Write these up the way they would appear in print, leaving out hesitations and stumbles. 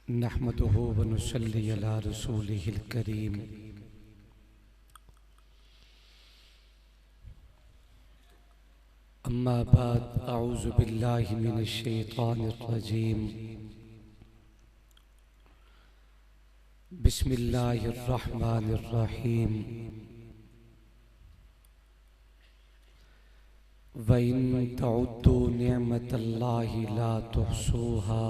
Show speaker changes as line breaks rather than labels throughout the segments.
नहमदुहु व नुसल्ली अला रसूलिहिल करीम। अम्मा बाद अऊज़ु बिल्लाहि मिनश शैतानिर रजीम। बिस्मिल्लाहिर रहमानिर रहीम। व इन तउद्दू निअमतल्लाहि ला तुहसूहा।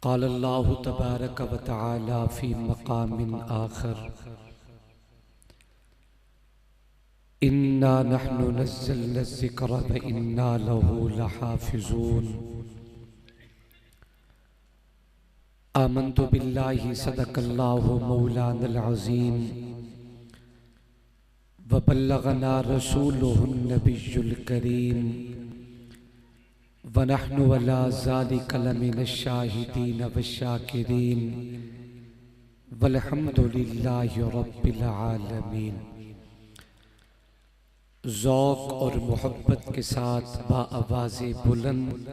क़ाल अल्लाहु तबारक व तआला फ़ी मक़ामिन आख़र। इन्ना नहनु नज़्ज़लना ज़िक्र व इन्ना लहू लहाफ़िज़ून। आमन्तु बिल्लाहि सदक़ल्लाहु मौलानल अज़ीम व बल्लगना रसूलुहुन नबियुल करीम व नहनु अला ज़ालिका लमिनश शाहिदीन वश्शाकिरीन वल्हम्दुलिल्लाहि रब्बिल आलमीन। ज़ौक़ और मोहब्बत के साथ बाआवाज़े बुलंद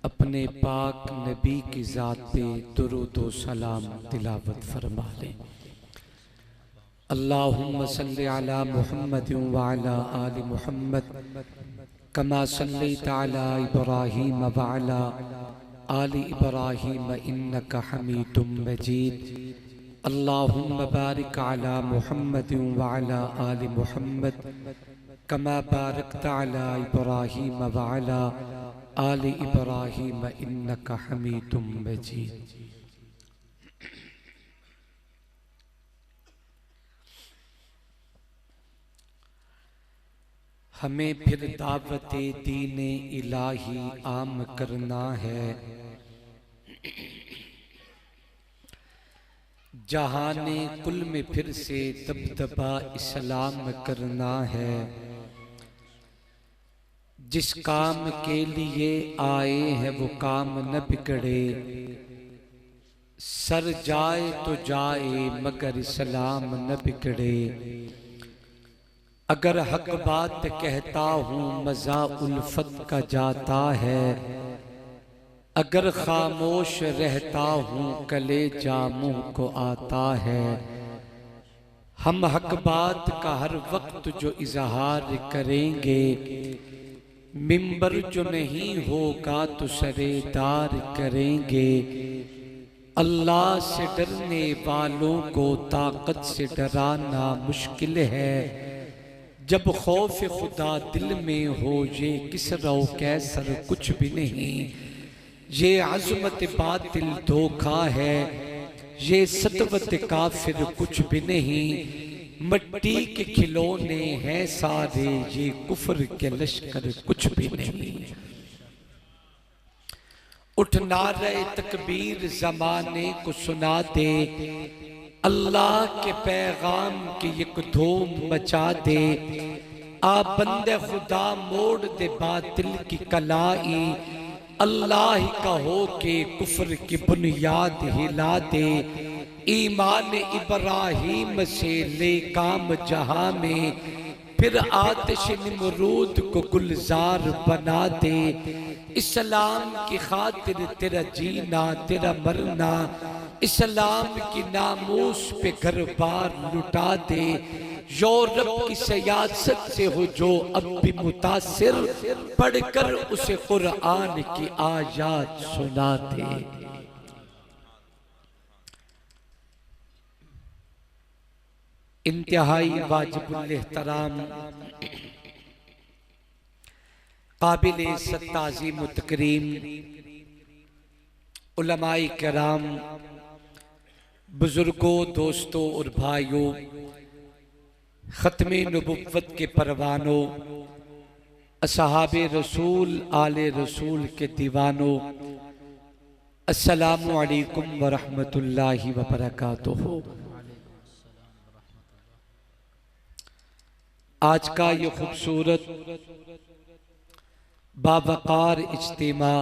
अपने पाक नबी की ज़ात पे दुरूद व सलाम तिलावत फरमा लें। अल्लाहुम्मा सल्लि अला मुहम्मद व अला आलि मुहम्मद कमा सल्लैता अला इब्राहीम व अला आलि इब्राहीम इन्नका हमीदुम मजीद। अल्लाहुम्मा बारिक अला मुहम्मद व अला आलि मुहम्मद कमा बारकता अला इब्राहीम व अला आलि इब्राहीम इन्नका हमीदुम मजीद। हमें फिर दावते दीने इलाही आम करना है। जहाने कुल में फिर से दबदबा इस्लाम करना है। जिस काम के लिए आए हैं वो काम न बिगड़े। सर जाए तो जाए मगर इस्लाम न बिगड़े। अगर हक बात कहता हूँ मज़ा उल्फत का जाता है। अगर खामोश रहता हूँ कलेजा मुँह को आता है। हम हक बात का हर वक्त जो इजहार करेंगे। मिंबर जो नहीं होगा तो सरेदार करेंगे। अल्लाह से डरने वालों को ताकत से डराना मुश्किल है। जब खौफ खुदा दिल में हो ये किसरा कैसर कुछ भी नहीं। ये अज़मत बातिल धोखा है। ये सतवत काफिर कुछ भी नहीं। मिट्टी के खिलौने हैं सारे ये कुफ्र के लश्कर कुछ भी नहीं। उठ नारे तकबीर जमाने को सुना दे। अल्लाह के पैगाम की एक धूम मचा दे। आ बंदे खुदा मोड़ दे बातिल की कलाई। अल्लाह ही का हो के कुफ्र की बुनियाद हिला दे। ईमान इब्राहीम से ले काम जहां में। फिर आतिश निमरूद को गुलजार बना दे। इस्लाम की खातिर तेरा जीना तेरा मरना। इस्लाम की नामूस पे घर बार लुटा दे। यूरोप की सियासत से हो जो अब भी मुतासिर। पढ़कर उसे कुरान की आयात सुना दे। इंतहाई वाजिबुल एहतराम काबिल सत्ताज़ीम व तकरीम उलमाए किराम, बुजुर्गों, दोस्तों और भाइयों, ख़त्मे नबुव्वत के परवानों, असहाबे रसूल आले रसूल के दीवानों, अस्सलामु अलैकुम व रहमतुल्लाहि व बरकातुहू। आज का ये खूबसूरत बावकार इज्तिमा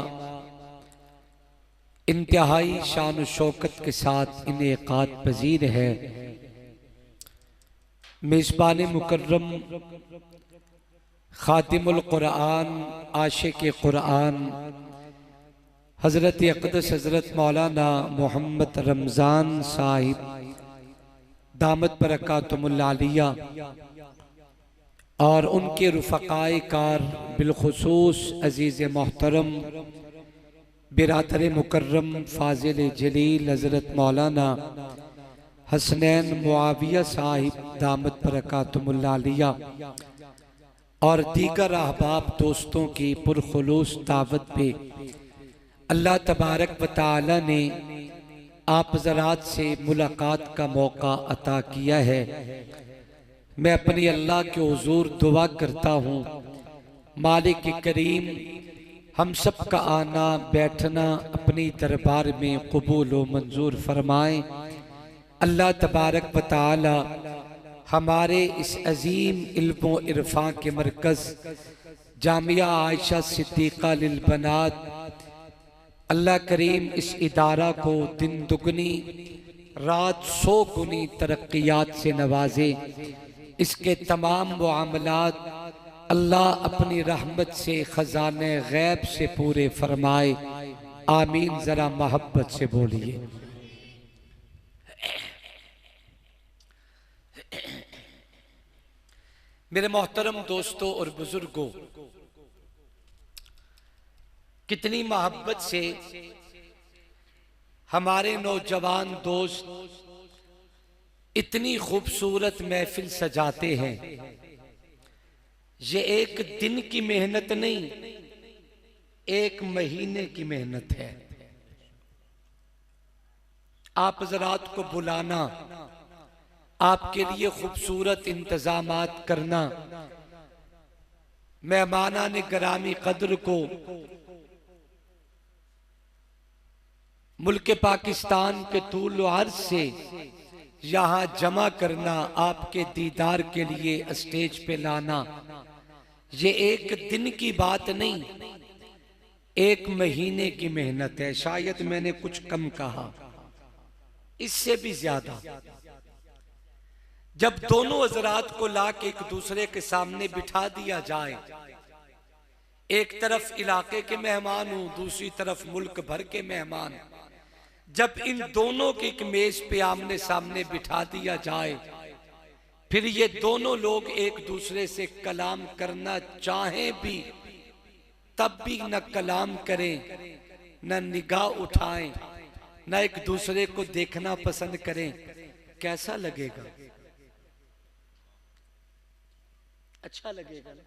इंतहाई शान व शौकत के साथ इनेकाद पजीर है। मेज़बान मुकर्रम खातिमुल कुरान आशिक़ कुरान हज़रत अक़दस हज़रत मौलाना मोहम्मद रमज़ान साहिब दामत बरकातुहुल आलिया और उनके रुफ़क़ाए कार बिलखुसूस अज़ीज़ मोहतरम बिरादर मुकर्रम फ़ाज़िल जलील हज़रत मौलाना हसनैन मुआविया साहिब दामत बरकातुहुल आलिया और दीगर अहबाब दोस्तों की पुरखुलूस दावत पे अल्लाह तबारक व तआला ने आप ज़रात से मुलाकात का मौका अता किया है। मैं अपनी अल्लाह के हुजूर दुआ करता हूँ मालिक करीम हम सब का आना बैठना अपनी दरबार में कबूल व मंजूर फरमाए। अल्लाह तबारक व तआला हमारे इस अजीम इल्म व इरफां के मरकज़ जामिया आयशा सिद्दीक़ा लिल बनात अल्लाह करीम इस इदारा को दिन दुगनी रात 100 गुनी तरक्कियात से नवाजे। इसके तमाम मामलात अल्लाह अपनी रहमत से खजाने गैब से पूरे फरमाए। आमीन। जरा मोहब्बत से बोलिए। मेरे मोहतरम दोस्तों और बुजुर्गों, कितनी मोहब्बत से हमारे नौजवान दोस्त इतनी खूबसूरत महफिल सजाते हैं। ये एक दिन की मेहनत नहीं, एक महीने की मेहनत है। आप हज़रात को बुलाना, आपके लिए खूबसूरत इंतजामात करना, मेहमानान गिरामी कद्र को मुल्क पाकिस्तान के तूल व अर्ज़ से यहाँ जमा करना, आपके दीदार के लिए स्टेज पे लाना, ये एक दिन की बात नहीं, एक महीने की मेहनत है। शायद मैंने कुछ कम कहा, इससे भी ज्यादा। जब दोनों हज़रात को लाके एक दूसरे के सामने बिठा दिया जाए, एक तरफ इलाके के मेहमान हूं, दूसरी तरफ मुल्क भर के मेहमान, जब इन दोनों की एक मेज पे आमने सामने बिठा दिया जाए, फिर ये दोनों लोग एक दूसरे से कलाम करना चाहें भी तब भी न कलाम करें, न निगाह उठाएं, न एक दूसरे को देखना पसंद करें, कैसा लगेगा? अच्छा लगेगा ना?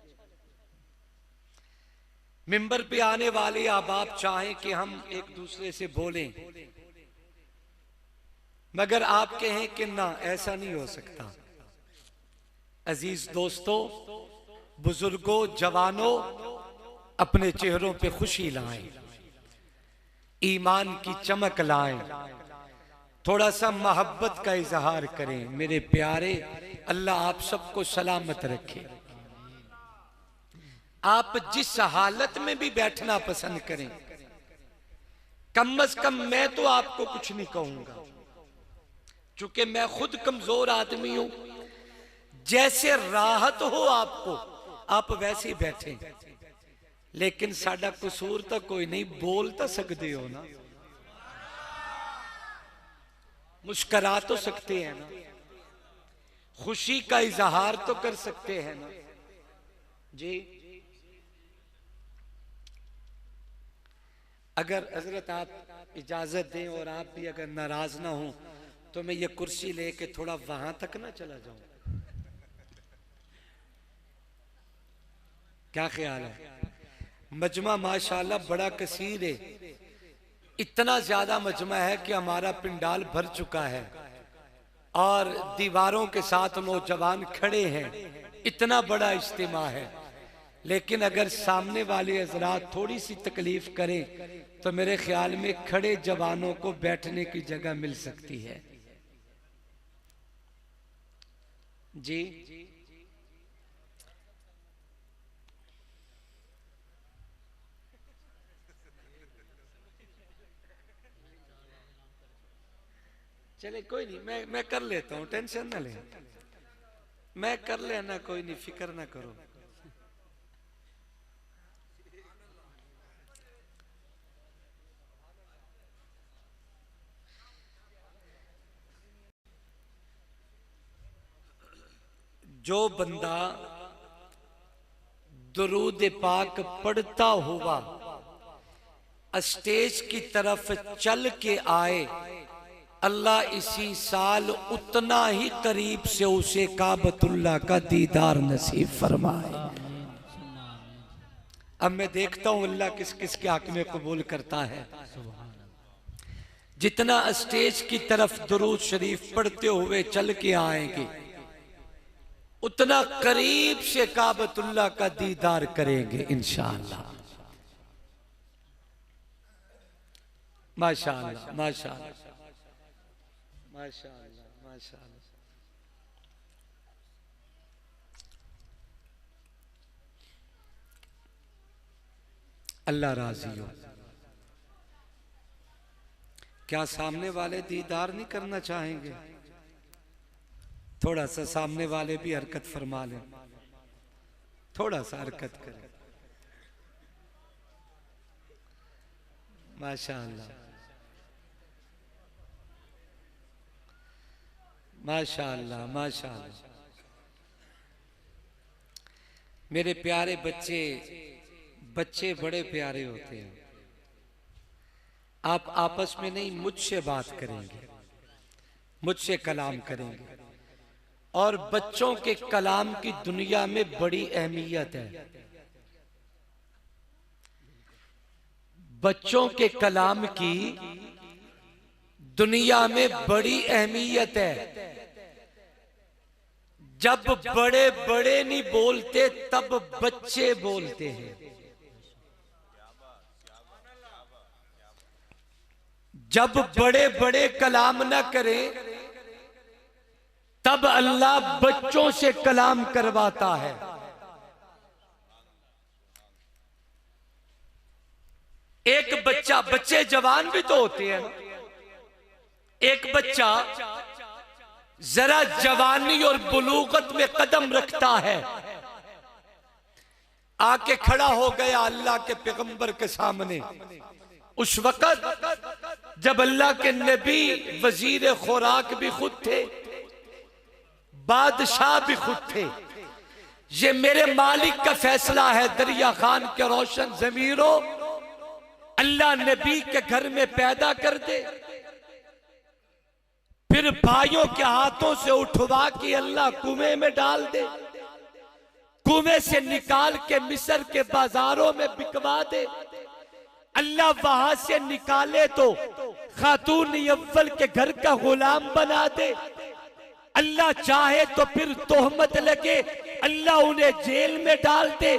मिंबर पे आने वाले अहबाब चाहें कि हम एक दूसरे से बोलें, मगर आप कहें कि ना, ऐसा नहीं हो सकता। अजीज दोस्तों, बुजुर्गों, जवानों, अपने चेहरों पे खुशी लाएं, ईमान की चमक लाएं, थोड़ा सा मोहब्बत का इजहार करें। मेरे प्यारे, अल्लाह आप सबको सलामत रखे। आप जिस हालत में भी बैठना पसंद करें, कम से कम मैं तो आपको कुछ नहीं कहूंगा, चूंकि मैं खुद कमजोर आदमी हूं। जैसे राहत हो आपको, आप वैसे ही बैठे, लेकिन साडा कसूर तो कोई नहीं, बोल तो सकते हो ना, मुस्करा तो सकते हैं ना, खुशी का इजहार तो कर सकते हैं ना जी। अगर हजरत आप इजाजत दें और आप भी अगर नाराज ना हो तो मैं ये कुर्सी लेके थोड़ा वहां तक ना चला जाऊं, क्या ख्याल है? मजमा माशाल्लाह बड़ा कसीर है, इतना ज्यादा मजमा है कि हमारा पिंडाल भर चुका है और दीवारों के साथ नौजवान खड़े हैं, इतना बड़ा इज्तिमा है। लेकिन अगर सामने वाले हजरात थोड़ी सी तकलीफ करें तो मेरे ख्याल में खड़े जवानों को बैठने की जगह मिल सकती है जी। चले कोई नहीं, मैं कर लेता हूं, टेंशन ना ले, मैं कर लेना, कोई नहीं, फिक्र ना करो। जो बंदा दुरूद पाक पढ़ता हुआ स्टेज की तरफ चल के आए, अल्लाह इसी साल उतना ही करीब से उसे काबतुल्लाह का दीदार नसीब फरमाए। अब मैं देखता हूं अल्लाह किस किस के हक में कबूल करता है। जितना स्टेज की तरफ दुरूद शरीफ पढ़ते हुए चल के आएंगे, उतना करीब से काबतुल्लाह का दीदार करेंगे इंशाअल्लाह। माशाअल्लाह माशाअल्लाह माशाअल्लाह माशाअल्लाह। अल्लाह राजी हो। क्या सामने वाले दीदार नहीं करना चाहेंगे? थोड़ा सा सामने वाले भी हरकत फरमा लें, थोड़ा सा हरकत करें। माशाअल्लाह माशाअल्लाह माशाअल्लाह। मेरे प्यारे बच्चे, बच्चे बड़े प्यारे होते हैं। आप आपस में नहीं, मुझसे बात करेंगे, मुझसे कलाम करेंगे, और बच्चों के कलाम की दुनिया में बड़ी अहमियत है। बच्चों के कलाम की दुनिया में बड़ी अहमियत है। जब बड़े बड़े नहीं बोलते तब बच्चे बोलते हैं। जब बड़े बड़े कलाम ना करें तब अल्लाह बच्चों से कलाम करवाता है। एक बच्चा, बच्चे जवान भी तो होते हैं, एक बच्चा जरा जवानी और बुलूगत में कदम रखता है, आके खड़ा हो गया अल्लाह के पैगंबर के सामने। उस वक्त जब अल्लाह के नबी वजीर खुराक भी खुद थे, बादशाह भी खुद थे। ये मेरे मालिक का फैसला है, दरिया खान के रोशन जमीरों अल्लाह नबी के घर में पैदा कर दे, फिर भाइयों के हाथों से उठवा के अल्लाह कुएं में डाल दे, कुएं से निकाल के मिस्र के बाजारों में बिकवा दे। अल्लाह वहां से निकाले तो खातून अव्वल के घर का गुलाम बना दे। अल्लाह चाहे तो फिर तोहमत लगे, अल्लाह उन्हें जेल में डाल दे,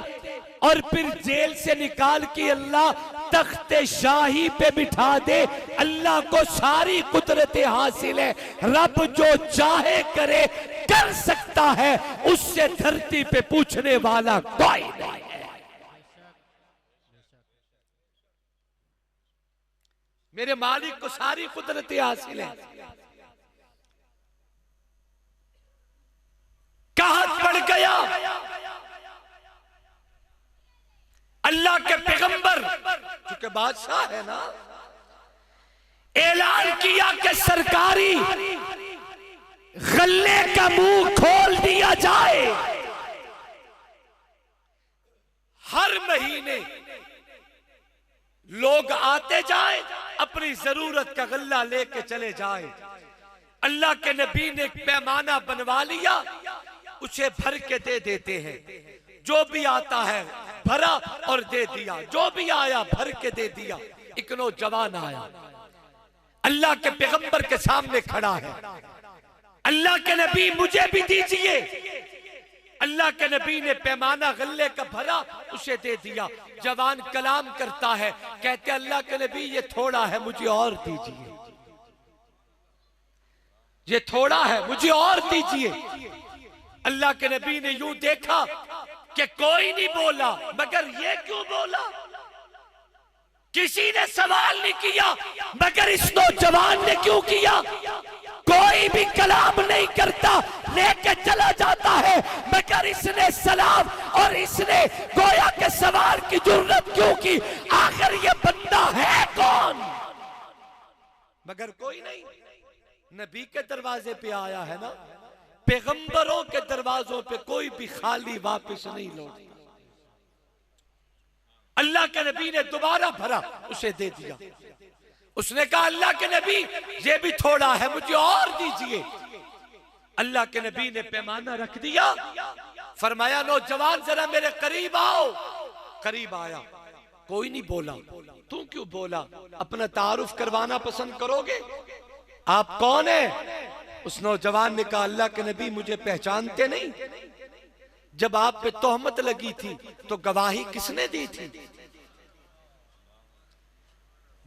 और फिर जेल से निकाल के अल्लाह तख्ते शाही पे बिठा दे। अल्लाह को सारी कुदरतें हासिल है, रब जो चाहे करे कर सकता है, उससे धरती पे पूछने वाला कोई नहीं है। मेरे मालिक को सारी कुदरतें हासिल है। कहत बढ़ गया, अल्लाह के पैगंबर क्योंकि बादशाह है ना, ऐलान किया कि सरकारी गल्ले का मुंह खोल दिया जाए। हर महीने लोग आते जाएं, अपनी जरूरत का गल्ला लेके चले जाएं। अल्लाह के नबी ने एक पैमाना बनवा लिया, उसे भर के दे देते हैं। जो भी आता है भरा और दे दिया, जो भी आया भर के दे दिया। एक नौजवान आया, अल्लाह के पैगंबर के सामने खड़ा है। अल्लाह के नबी मुझे भी दीजिए। अल्लाह के नबी ने पैमाना गल्ले का भरा, उसे दे दिया। जवान कलाम करता है, कहते अल्लाह के नबी ये थोड़ा है, मुझे और दीजिए। ये थोड़ा है, मुझे और दीजिए। अल्लाह के नबी ने यूं देखा कि कोई नहीं बोला, मगर ये क्यों बोला? किसी ने सवाल नहीं किया, मगर इस नौजवान ने क्यों किया? कोई भी कलाम नहीं करता, लेके चला जाता है, मगर इसने सलाम और इसने गोया के सवाल की जरूरत क्यों की? आखिर ये बंदा है कौन? मगर कोई नहीं, नबी के दरवाजे पे आया है ना। पैगंबरों के दरवाजों पे कोई भी खाली वापस नहीं लौटता। अल्लाह के नबी ने दोबारा भरा, उसे दे दिया। उसने कहा अल्लाह के नबी ये भी थोड़ा है, मुझे और दीजिए। अल्लाह के नबी ने पैमाना रख दिया, फरमाया नौजवान जरा मेरे करीब आओ। करीब आया, कोई नहीं बोला। तू क्यों बोला? अपना तारुफ करवाना पसंद करोगे? आप कौन है? उस नौजवान ने कहा अल्लाह के नबी मुझे पहचानते नहीं? जब आप पे तोहमत लगी थी तो गवाही किसने दी थी?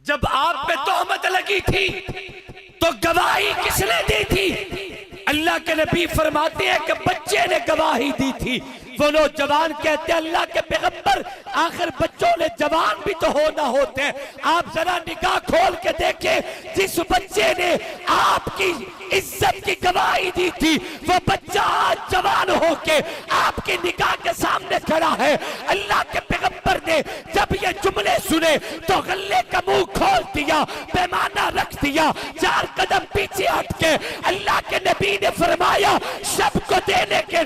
जब आप पे तोहमत लगी थी तो गवाही किसने दी थी? अल्लाह के नबी फरमाते हैं कि बच्चे ने गवाही दी थी। वो नौजवान कहते हैं अल्लाह के पैगंबर आखिर बच्चों ने जवान भी तो होना होते हैं। आप जरा निगाह खोल के देखें, जिस बच्चे ने आपकी इज्जत की गवाही दी थी वो बच्चा आज जवान होके आपकी निगाह के सामने खड़ा है। अल्लाह के पैगंबर ने जब ये जुमले सुने तो गले का मुंह खोल दिया, पैमाना रख दिया, 4 कदम पीछे हट के अल्लाह के नबी ने फरमाया सबको देने के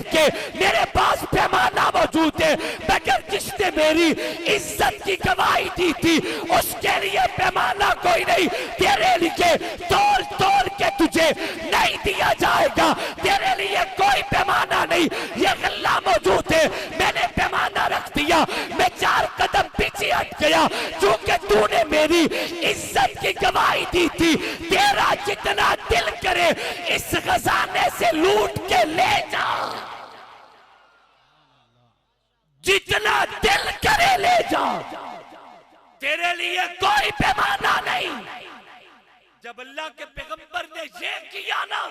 मेरे पास पैमाना मौजूद है, मगर जिसने मेरी इज्जत की गवाही दी थी उसके लिए पैमाना कोई नहीं। तेरे लिए तोल तोल के तुझे नहीं दिया जाएगा, तेरे लिए कोई पैमाना नहीं। ये गल्ला मौजूद है, मैंने पैमाना रख दिया, मैं 4 कदम पीछे हट गया क्योंकि तूने मेरी इज्जत की गवाही दी थी। तेरा जितना दिल करे इस खजाने से लूट के ले जा, जितना दिल करे ले जा, तेरे लिए कोई पैमाना नहीं। जब अल्लाह के पैगंबर ने ये किया ना,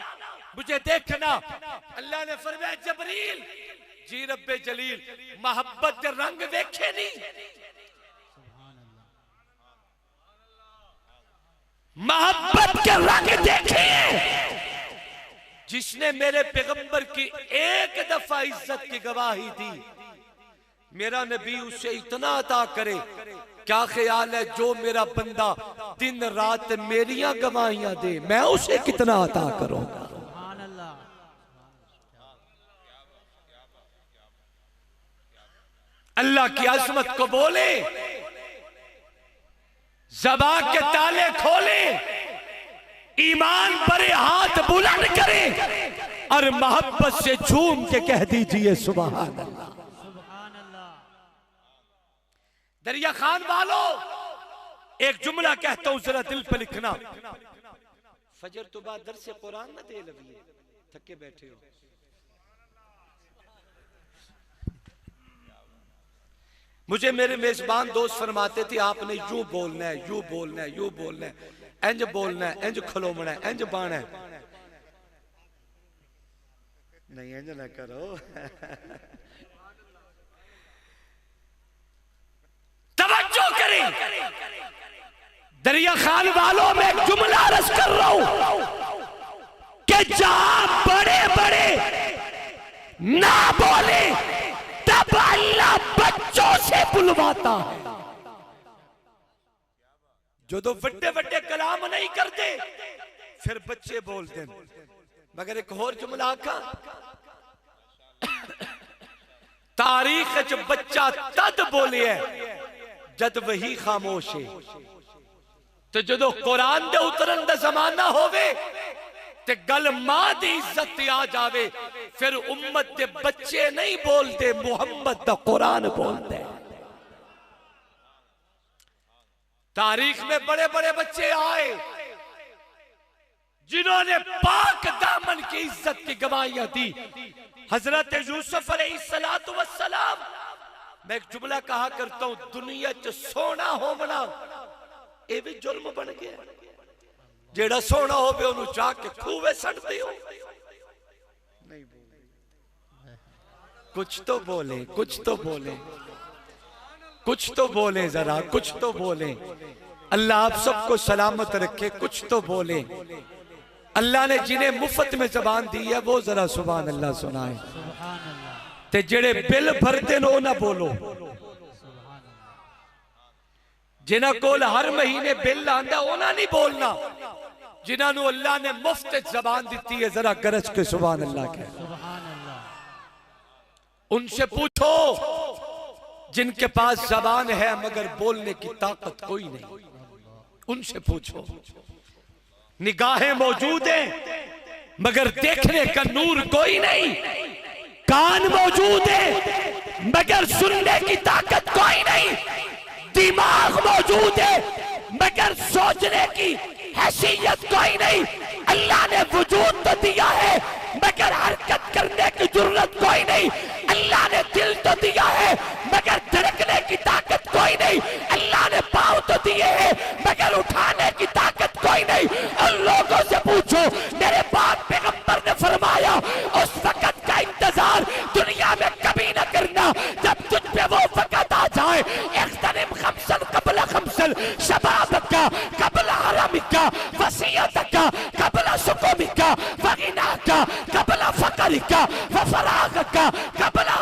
मुझे देखना, अल्लाह ने फरमाया जबरील जी रब्बे जलील मोहब्बत के रंग देखे नहीं, मोहब्बत के रंग देखे। जिसने मेरे पैगंबर की एक दफा इज्जत की गवाही दी, मेरा नबी उसे इतना अता करे। क्या ख्याल है जो मेरा बंदा दिन रात मेरियां गवाहियां दे, मैं उसे कितना अता करूंगा। अल्लाह की अजमत को बोले, ज़बान के ताले खोले, ईमान भरे हाथ बुलंद करें और मोहब्बत से झूम के कह दीजिए सुभान अल्लाह। दरिया खान वालों, एक जुमला कहता हूं जरा दिल पे लिखना। फजर तो बाद दर से कुरान न दे लविए, थके बैठे हो। मुझे मेरे मेजबान दोस्त फरमाते थे आपने यूं बोलना है, यूं बोलना है, यूं बोलना है, इंज बोलना है, इंज खलोमना है, इंज बाना है। नहीं इंज ना करो। तवज्जो करें, दरिया खान वालों में एक जुमला अर्ज कर रहा हूं कि जहां बड़े बड़े ना बोले तब अल्लाह बच्चों से बुलवाता है। जो तो बड़े बड़े कलाम नहीं करते फिर बच्चे बोलते। मगर एक और जुमला आखा, तारीख च बच्चा तद बोले जद वही खामोश है। तो जो कुरान दे उतरन दा जमाना होवे ते गल मां दी इज्जत आ जावे, फिर उम्मत दे बच्चे नहीं बोलते, मुहम्मद दा कुरान बोलते। तारीख में बड़े बड़े बच्चे आए जिन्होंने पाक दामन की इज्जत की गवाहियां दी। हजरत यूसुफ अलैहिस्सलातु वस्सलाम, मैं एक जुमला कहा करता हूं, दुनिया च सोना होना ये भी जुल्म बन गया। जेड़ा सोना होवे ओनू चाह के खूवे सड़ते हो। नहीं बोले, कुछ तो बोले, कुछ तो बोले, कुछ तो बोले, जरा कुछ तो बोले। अल्लाह आप सबको सलामत रखे, कुछ तो बोले। अल्लाह ने जिन्हें मुफ्त में जबान दी है वो जरा सुभान अल्लाह सुनाए, ते जेड़े बिल भरते नो ना बोलो। जिन्हां कोल हर महीने बिल आंदा ओना नहीं बोलना, जिन्होंने अल्लाह ने मुफ्त जबान दी है, जरा गरज के सुभान अल्लाह के। उनसे पूछो जिनके पास जबान है मगर बोलने की ताकत कोई नहीं, उनसे पूछो। निगाहें मौजूद हैं मगर देखने का नूर कोई नहीं, कान मौजूद है मगर सुनने की ताकत कोई नहीं, दिमाग मौजूद है मगर सोचने की हैसियत कोई नहीं। अल्लाह ने वजूद तो दिया है मगर हरकत करने की जरूरत कोई नहीं। अल्लाह ने दिल तो दिया है मगर धड़कने की ताकत कोई नहीं। अल्लाह ने पाँव तो दिए हैं मगर उठाने की ताकत कोई नहीं। और लोगों से पूछो, मेरे बाप पैगंबर ने फरमाया उस वक्त का इंतजार दुनिया में कभी न करना जब तुझ पे वो वक्त आ जाए। इख्तनिम खमसन कबला खमसन, शबाबका कबला हरमिका, वसीयतका कबला सुकुमिका, वगिनाका कबला फकरिका, वफरागका कबला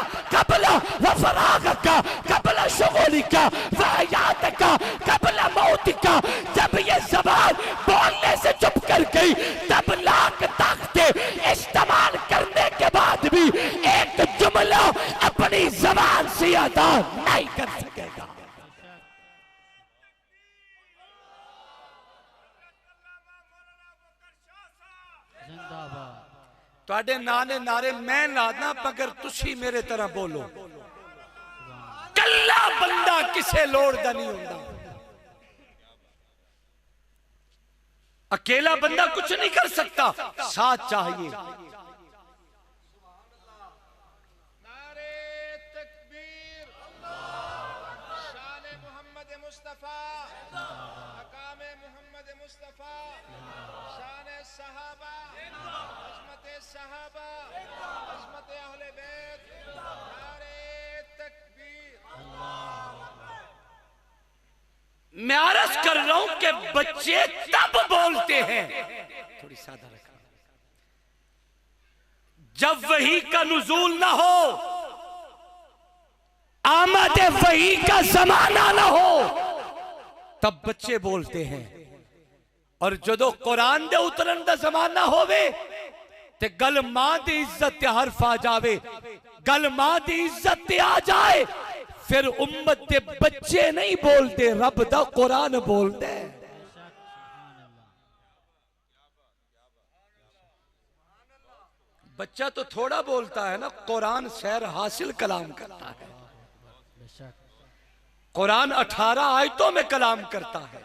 वफरागका कबला शुगुलिका, वहयातका कबला मौतिका। जब ये ज़बान बोलने से चुप कर गई तब लाख ताकतें इस्तेमाल करने के बाद भी एक जुमला अपनी ज़बान से अदा नहीं कर सकेगा। तुहाडे नाने नारे मैं लादा मगर तुसी मेरे तरह बोलो। कल्ला बंदा किसे लोड़ दा नहीं होता, अकेला बंदा कुछ नहीं कर सकता, साथ चाहिए।
नारे तकबीर, शान मोहम्मद मुस्तफा, मकाम मोहम्मद मुस्तफा, शान सहाबा, अज़मत सहाबा, अज़मत अहले बैत। नारे तकबीर।
मैं अर्ज कर रहा हूं कि बच्चे तब बोलते हैं, थोड़ी सादा रखा, जब वही का नुज़ूल ना हो, आमद वही का जमाना ना हो, तब बच्चे बोलते हैं। और जदों कुरान दे उतरन दा जमाना होवे ते गल मां दी इज्जत ते हरफ आ जावे, गल मां दी इज्जत ते आ जाए, फिर उम्मत दे बच्चे नहीं बोलते, रब दा कुरान बोलते। बच्चा तो थोड़ा बोलता है ना, कुरान सैर हासिल कलाम करता है। कुरान 18 आयतों में कलाम करता है,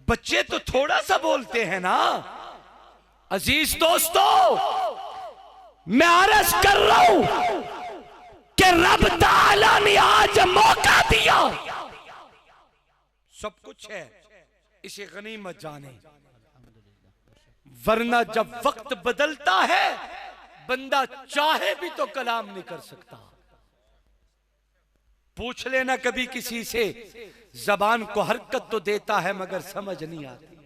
बच्चे तो थोड़ा सा बोलते हैं ना। अजीज दोस्तों, मैं अर्ज कर रहा हूं कि रब ताला ने आज मौका दिया, सब कुछ है, इसे गनीमत जाने, वरना जब वक्त बदलता है बंदा चाहे भी तो कलाम नहीं कर सकता। पूछ लेना कभी किसी से, जबान को हरकत तो देता है मगर समझ नहीं आती।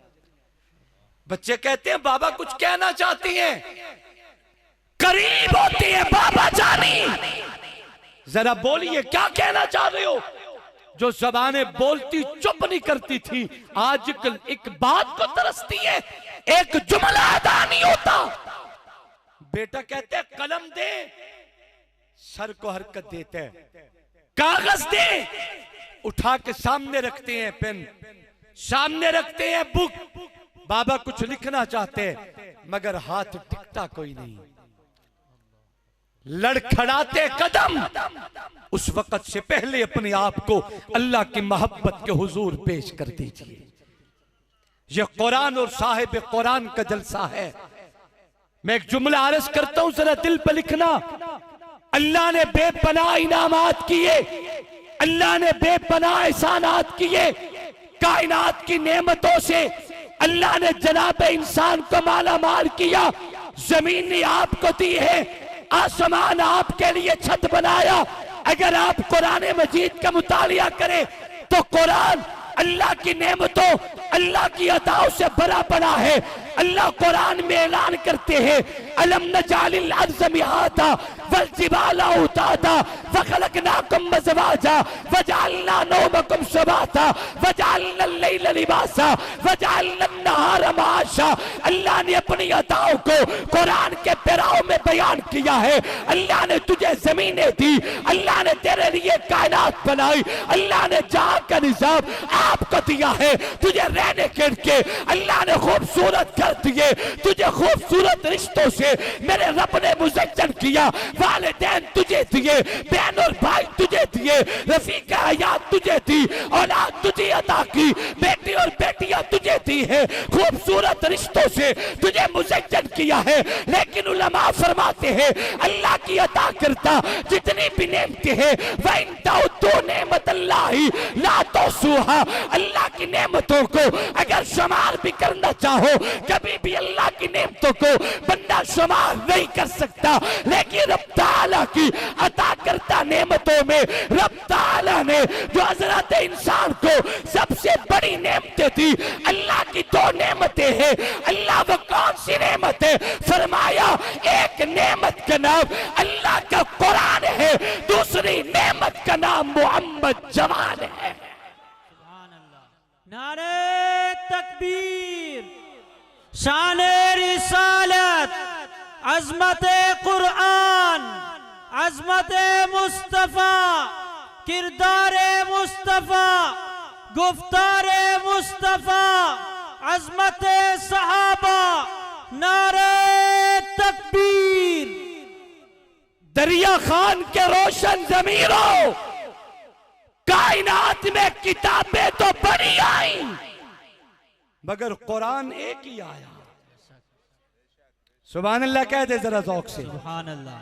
बच्चे कहते हैं बाबा कुछ कहना चाहती हैं, करीब होती है बाबा जानी, जरा बोलिए क्या कहना चाह रहे हो। जो जबानें बोलती चुप नहीं करती थी, आज एक बात को तरसती है, एक जुमला अदा नहीं होता। बेटा कहते हैं कलम दे, सर को हरकत देते हैं, कागज दे, उठा के सामने रखते हैं, पेन सामने रखते हैं, बुक, बाबा कुछ लिखना चाहते हैं मगर हाथ टिकता कोई नहीं। लड़खड़ाते कदम, उस वक्त से पहले अपने आप को अल्लाह की मोहब्बत के हुजूर पेश कर दीजिए। यह कुरान और साहिब कुरान का जलसा है। मैं एक जुमला अर्ज करता हूं, जरा दिल पर लिखना। अल्लाह ने बेपनाह इनामात किए, अल्लाह ने बेपनाह एहसानात किए, कायनात की नेमतों से अल्लाह ने जनाब इंसान को माला माल किया। जमीन ने आपको दी है, आसमान आपके लिए छत बनाया। अगर आप कुरान मजीद का मुतालिया करें तो कुरान अल्लाह की नेमतों, अल्लाह की की अताओं से बड़ा बड़ा है। अल्लाह कुरान में ऐलान करते हैं, अलम नजालिल अर्ज़ मिहादा वल जिबाला औतादा वखलकनाकुम अज़वाजा वजअलना नौमकुम सुबाता वजअलना लैला लिबासा वजअलना नहारा माशा। अल्लाह ने अपनी अताओं को कुरान के पैराओं में बयान किया है। अल्लाह ने तुझे जमीनें दी, अल्लाह ने तेरे लिए कायनात बनाई, अल्लाह ने जहां का निजाम आपको दिया है, तुझे रहने के लिए अल्लाह ने खूबसूरत कर दिए, तुझे खूबसूरत रिश्तों से मेरे रब ने मुज़क्कर किया। वालिदैन तुझे दिए, बहन और भाई तुझे दिए, रफीक हयात तुझे दी, औलाद तुझे अता की, बेटी और बेटियां तुझे दी है, खूबसूरत रिश्तों से तुझे मुज़क्कर किया है। लेकिन उलमा फरमाते हैं अल्लाह की अता करता जितनी भी नेमतें हैं वह इंतौ नेमतल्लाही ला तौसूहा। अल्लाह की नेमतों को अगर शुमार भी करना चाहो कभी भी अल्लाह की नेमतों को बंदा शुमार नहीं कर सकता। लेकिन रब ताला की अता करता नेमतों में रब ताला ने जो हजरत इंसान को सबसे बड़ी नेमतें दी, अल्लाह की दो नेमतें हैं। अल्लाह वो कौन सी नेमत है? फरमाया एक नेमत का नाम अल्लाह का कुरान है, दूसरी नेमत का नाम मोहम्मद जवान है।
नारे तकबीर, शाने रिसालत, अज़मते कुरान, अज़मते मुस्तफा, किरदारे मुस्तफा, गुफ्तारे मुस्तफा, अज़मते सहाबा। नारे तकबीर।
दरिया खान के रोशन ज़मीरों, कायनात में किताबें तो बड़ी आई मगर कुरान एक ही आया। सुभान अल्लाह कहते जरा ज़ौक़ से।
सुभान अल्लाह।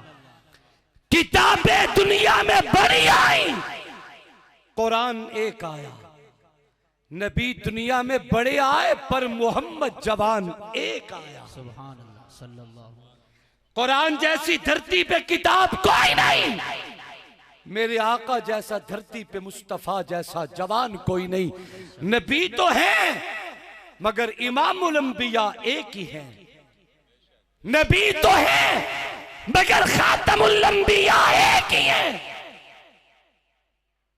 किताबें दुनिया में बड़ी आई, कुरान एक आया। नबी दुनिया में बड़े आए पर मोहम्मद जवान एक आया।
सुभान अल्लाह सल्लल्लाहु।
कुरान जैसी धरती पे किताब कोई नहीं, मेरे आका जैसा धरती पे मुस्तफा जैसा जवान कोई नहीं। नबी तो है मगर इमामुल अंबिया एक ही है। नबी तो है मगर खातमुल अंबिया एक ही है।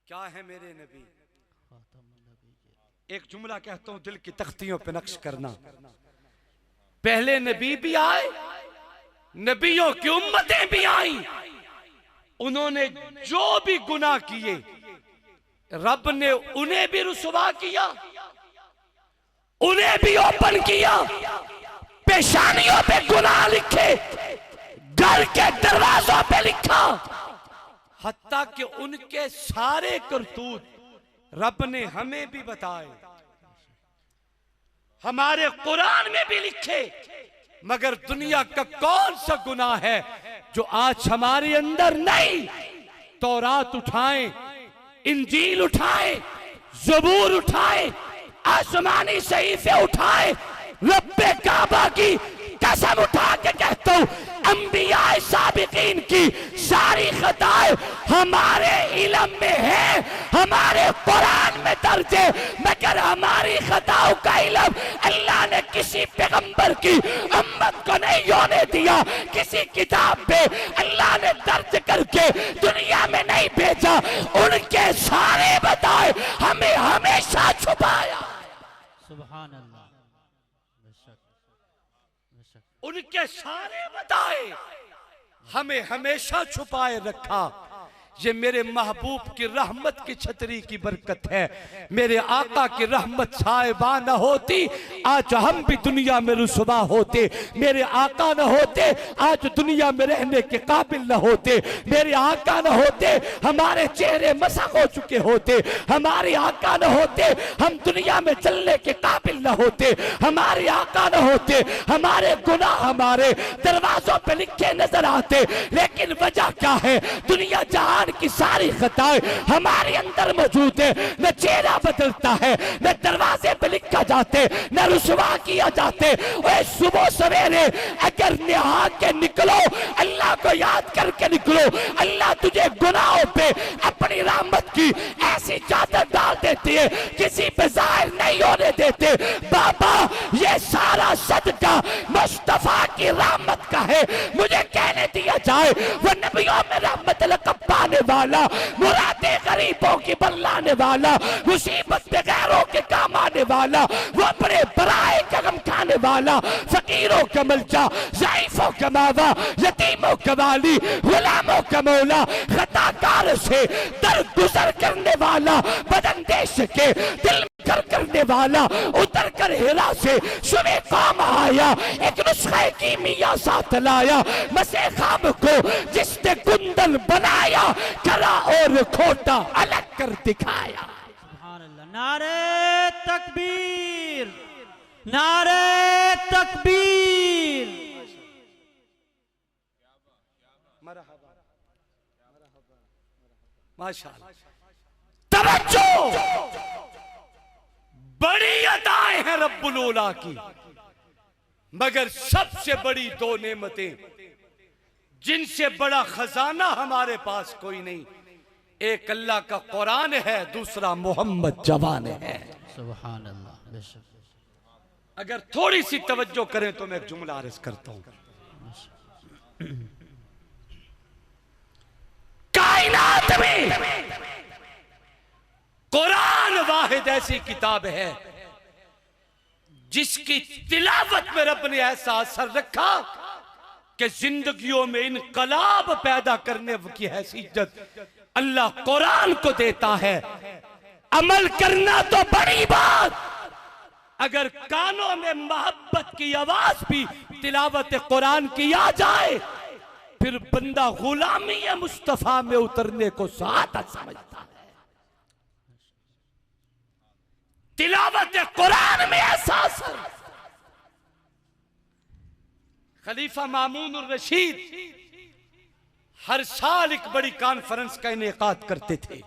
क्या है मेरे नबी? एक जुमला कहता हूं दिल की तख्तियों पे नक्श करना। पहले नबी भी आए, नबियों की उम्मतें भी आई, उन्होंने जो भी गुनाह किए रब ने उन्हें भी रुसवा किया, उन्हें भी ओपन किया, पेशानियों पे गुनाह लिखे, घर के दरवाजों पे लिखा, हत्ता कि उनके सारे करतूत रब ने हमें भी बताए, हमारे कुरान में भी लिखे। मगर दुनिया का कौन सा गुनाह है जो आज हमारे अंदर नहीं? तौरात उठाएं, इंजील उठाएं, ज़बूर उठाएं, आसमानी सहीफे उठाएं, रब्बे काबा की कसम उठा के कहता हूं अंबिया साबिकीन की सारी खताएं हमारे इल्म में है, हमारे कुरान में दर्ज है। मगर हमारी खताओं का इल्म अल्लाह ने किसी पैगंबर की उम्मत को नहीं होने दिया, किसी किताब पे अल्लाह ने दर्ज करके दुनिया में नहीं भेजा। उनके सारे बताए हमें हमेशा छुपाया।
सुभान अल्लाह।
उनके सारे बताए हमें हमेशा छुपाए रखा। ये मेरे महबूब की रहमत की छतरी की बरकत है। मेरे आका की रहमत साहिबा न होती आज हम भी दुनिया में रुसवा होते। मेरे आका न होते आज दुनिया में रहने के काबिल न होते। मेरे आका न होते हमारे चेहरे मसख हो चुके होते। हमारे आका न होते हम दुनिया में चलने के काबिल न होते। हमारे आका न होते हमारे गुनाह हमारे दरवाजों पे लिखे नजर आते। लेकिन वजह क्या है? दुनिया जहां की सारी खताएं हमारे अंदर मौजूद है। न चेहरा बदलता है, न दरवाजे पे लिखा जाते, न रुसवा किया जाते। और सुबह सवेरे अगर नहा के निकलो, अल्लाह को याद करके निकलो, अल्लाह तुझे गुनाहों पे अपनी रहमत की ऐसी चादर डाल देती है किसी पे जाहिर नहीं होने देते। बाबा वाला, मुरादे गरीबों की बरलाने वाला, मुसीबत में गैरों के काम आने वाला, वो अपने बराए का गम खाने वाला, फकीरों का मलजा, ज़ईफों का मावा, यतीमों का वाली, गुलामों का मौला, खताकार से दरगुजर करने वाला, बदंदेश के दिल कर करने वाला, उतर कर हिरा से शुमे काम आया, एक नुस्खे की मियाँ साथ लाया, मसे खाम को जिसने कुंदन बनाया, करा और खोटा अलग कर दिखाया।
सुभान अल्लाह। नारे तकबीर, नारे तकबीर।
माशाअल्लाह। तवज्जो, बड़ी अताएं हैं रब्बुल औला की, मगर सबसे बड़ी दो नेमतें जिनसे बड़ा खजाना हमारे पास कोई नहीं, एक अल्लाह का कुरान है, दूसरा मोहम्मद जवान है।
सुभान अल्लाह। बेशक।
अगर थोड़ी सी तवज्जो करें तो मैं एक जुमला अर्ज करता हूं। कायनात में कुरान वाहिद ऐसी किताब है जिसकी तिलावत में रब ने ऐसा असर रखा कि जिंदगियों में इनकलाब पैदा करने की हैसियत अल्लाह कुरान को देता है। अमल करना तो बड़ी बात, अगर कानों में मोहब्बत की आवाज भी तिलावत कुरान की आ जाए, फिर बंदा गुलामी मुस्तफा में उतरने को सादत समझता है। तिलावत कुरान में ऐसा असर। खलीफा मामून उर रशीद हर साल एक बड़ी कॉन्फ्रेंस का इनेकाद करते थे,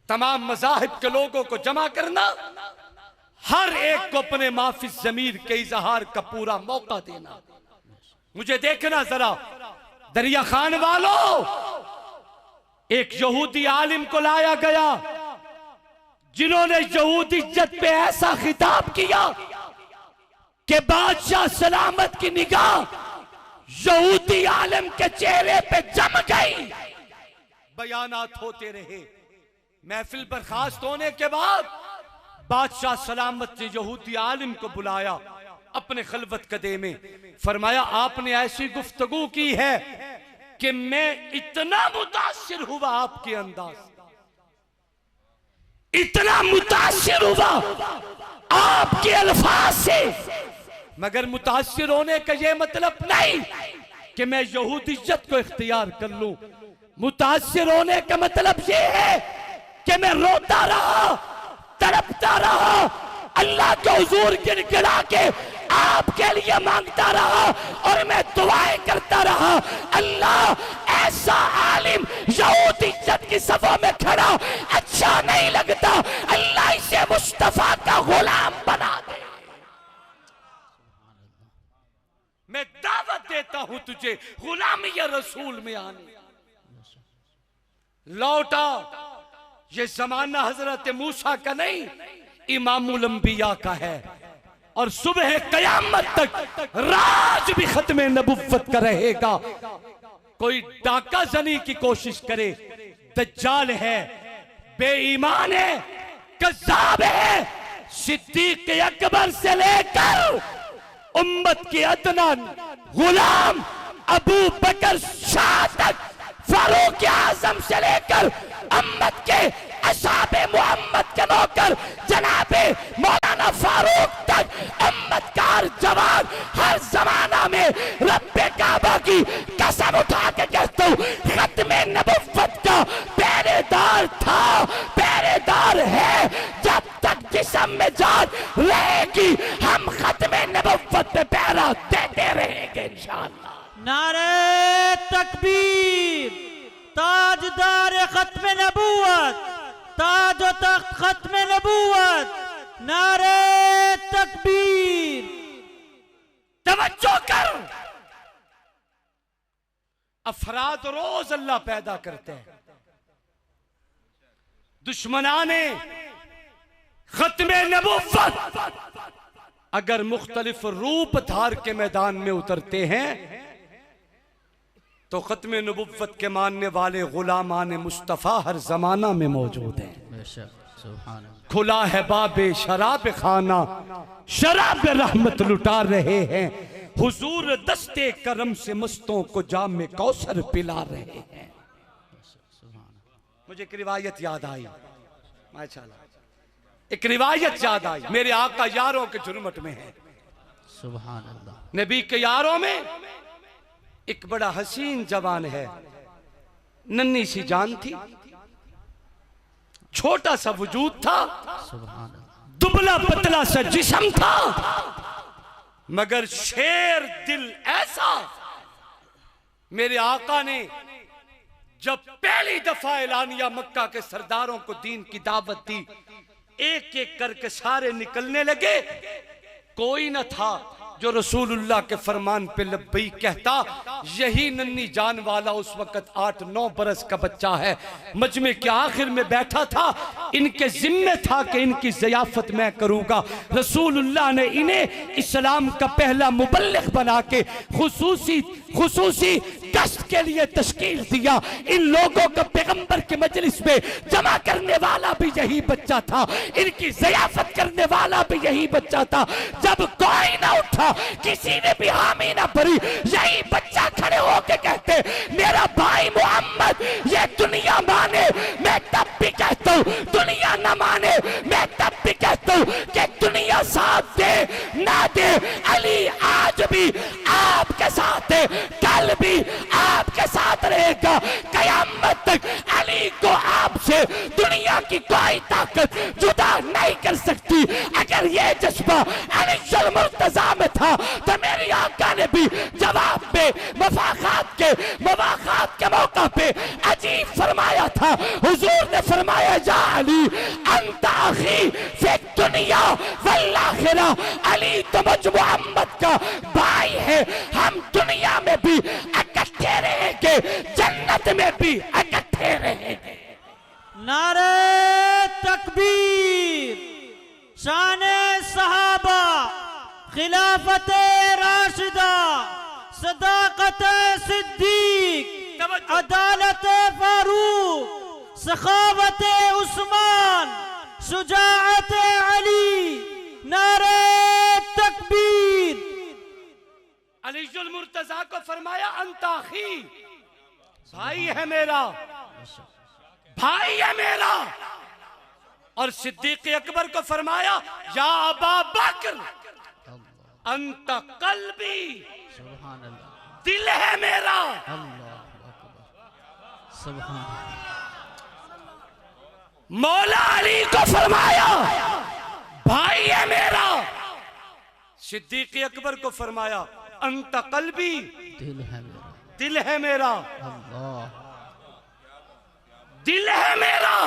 तमाम मज़ाहिब के लोगों को जमा करना, हर एक को अपने माफिज ज़मीर के इजहार का पूरा मौका देना। मुझे देखना जरा, दरिया खान वालों, एक यहूदी आलिम को लाया गया जिन्होंने यहूदी इज्जत पे ऐसा खिताब किया कि बादशाह सलामत की निगाह यहूदी आलिम के चेहरे पे जम गई। बयानात होते रहे। महफिल बर्खास्त होने के बाद बादशाह सलामत ने यहूदी आलिम को बुलाया अपने खलवत कदे में, फरमाया आपने ऐसी गुफ्तगू की है कि मैं इतना मुतासिर हुआ आपके अंदाज, इतना मुतासिर हुआ आपके अल्फाज से, मगर मुतासिर होने का यह मतलब नहीं कि मैं यहूदी इज्जत को इख्तियार कर लूं। मुतासिर होने का मतलब यह है कि मैं रोता रहा, तड़पता रहा, अल्लाह के हुजूर गिड़गिड़ा के आपके लिए मांगता रहा और मैं दुआएं करता रहा, अल्लाह ऐसा आलिम यहूदी इज्जत की सफा में खड़ा अच्छा नहीं लगता, अल्लाह इसे मुस्तफा का गुलाम बना दे। मैं दावत देता हूं तुझे गुलामी या रसूल में आने। लौटा, ये जमाना हजरत मूसा का नहीं, इमामुल अंबिया का है, और सुबह कयामत तक राज भी खत्म नबुव्वत का रहेगा। कोई डाका जनी की कोशिश करे, दज्जाल है, बेईमान है, कज़्ज़ाब है, सिद्दीक अकबर से लेकर उम्मत के अदनान गुलाम अबू बकर शाह तक, फारूक आजम से लेकर उम्मत के असहाबे मोहम्मद के नौकर जनाबे मौलाना फारूक तक, उम्मत का हर जवान हर जमाना में रब्बे काबा की कसम उठा के कहता हूँ, खत्मे नबुव्वत का पहरेदार था, पहरेदार है। जब तक जिस्म में जान रहेगी हम खत्मे नबुव्वत पे पहरा देते रहेंगे इंशाअल्लाह।
नारे तकबीर, ताजदार खत्म नबूवत, ताज व तख्त खत्म नबूवत, नारे तकबीर।
तवज्जो कर, अफराद रोज अल्लाह पैदा करते हैं। दुश्मनाने खत्मे नबुव्वत अगर मुख्तलिफ रूप धार के मैदान में उतरते हैं तो खत्म नबुव्वत के मानने वाले गुलामान मुस्तफ़ा हर जमाना में मौजूद हैं। खुला है बाबे शराब खाना, शराब रहमत लुटा रहे हैं, हुजूर दस्ते करम से मस्तों को जाम में कौसर पिला रहे हैं। मुझे एक रिवायत याद आई, माशाअल्लाह, एक रिवायत याद आई। मेरे आका यारों के झुरमट में है, सुभान अल्लाह। नबी के यारों में एक बड़ा हसीन जवान है, नन्ही सी जान थी, छोटा सा वजूद था, दुबला पतला सा जिस्म था, मगर शेर दिल ऐसा। मेरे आका ने जब पहली दफा एलानिया मक्का के सरदारों को दीन की दावत दी, एक एक करके सारे निकलने लगे। कोई न था जो रसूलुल्लाह के फरमान पे लब्बैक कहता। यही नन्ही जान वाला उस वक्त 8-9 बरस का बच्चा है, मजमे के आखिर में बैठा था। इनके जिम्मे था कि इनकी ज़ियाफत मैं करूंगा। रसूलुल्लाह ने इन्हें इस्लाम का पहला मुबल्लिग बना के खुसूसी गश्त के लिए तश्कील दिया। इन लोगों को पैगंबर के मजलिस में जमा करने वाला भी यही बच्चा था, इनकी ज़ियाफत करने वाला भी यही बच्चा था। जब कोई ना उठा, किसी ने भी हामी ना भरी, यही बच्चा खड़े होके कहते, मेरा भाई मोहम्मद ये दुनिया माने, मैं तब भी कहता हूँ दुनिया न माने, मैं तब भी कहता हूँ कि दुनिया साथ दे ना दे, अली आज भी आपके साथ है, कल भी आपके साथ रहेगा, कयामत तक अली को आपसे दुनिया की कोई ताकत जुदा नहीं कर सकती। अगर ये जज्बा अली मुर्तजा में था तो मेरी आका ने भी जवाब में मवाखात के मौका पे अजीब फरमाया था। हुजूर ने फरमाया, जा अली अंत आखी फिर दुनिया वल आखिरा, अली तो मुझ मोहम्मद का भाई है, हम दुनिया में भी इकट्ठे रहेंगे, जन्नत में भी इकट्ठे रहेंगे।
नारे तकबीर, शाने सहाबा, खिलाफत राशिदा, सदाकत सिद्दीक, अदालत फारूक, सखावत उस्मान, शुजाअत अली। नारे तकबीर।
अलीजुल मुर्तजा को फरमाया, अंताखी, भाई है मेरा, भाई है मेरा। और सिद्दीक अकबर को फरमाया, या अबा बकर अंत कल्बी, सुभान अल्लाह, दिल है मेरा। अल्लाह सुभान। मौला अली को फरमाया, भाई है मेरा। सिद्दीक अकबर को फरमाया, अंत कल्बी, दिल है मेरा, दिल है मेरा। अल्लाह, दिल है मेरा।